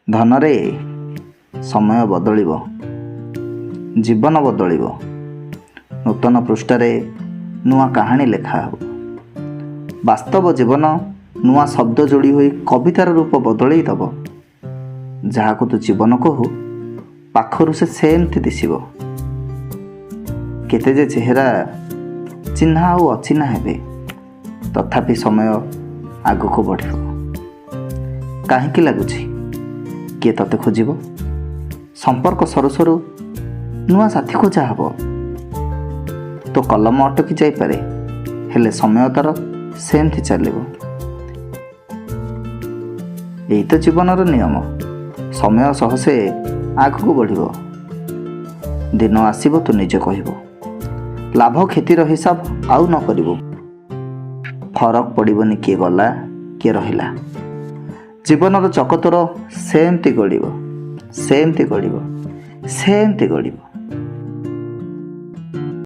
ଧନରେ ସମୟ ବଦଳିବ, ଜୀବନ ବଦଳିବ। ନୂତନ ପୃଷ୍ଠାରେ ନୂଆ କାହାଣୀ ଲେଖା ହେବ। ବାସ୍ତବ ଜୀବନ ନୂଆ ଶବ୍ଦ ଯୋଡ଼ି ହୋଇ କବିତାର ରୂପ ବଦଳେଇ ଦେବ। ଯାହାକୁ ତୁ ଜୀବନ କହୁ, ପାଖରୁ ସେ ସେମିତି ଦିଶିବ। କେତେ ଯେ ଚେହେରା ଚିହ୍ନା ଆଉ ଅଚିହ୍ନା ହେବେ, ତଥାପି ସମୟ ଆଗକୁ ବଢ଼ିବ। କାହିଁକି ଲାଗୁଛି କିଏ ତତେ ଖୋଜିବ? ସମ୍ପର୍କ ସରୁ ସରୁ ନୂଆ ସାଥୀ ଖୋଜା ହେବ। ତୋ କଲମ ଅଟକି ଯାଇପାରେ, ହେଲେ ସମୟ ତାର ସେମିତି ଚାଲିବ। ଏଇ ତ ଜୀବନର ନିୟମ। ସମୟ ସହ ସେ ଆଗକୁ ବଢ଼ିବ। ଦିନ ଆସିବ ତୁ ନିଜେ କହିବୁ, ଲାଭ କ୍ଷତିର ହିସାବ ଆଉ ନ କରିବୁ। ଫରକ ପଡ଼ିବନି କିଏ ଗଲା କିଏ ରହିଲା। ଜୀବନର ଚକ ତୋର ସେମିତି ଗଡ଼ିବ, ସେମିତି ଗଡ଼ିବ, ସେମିତି ଗଡ଼ିବ।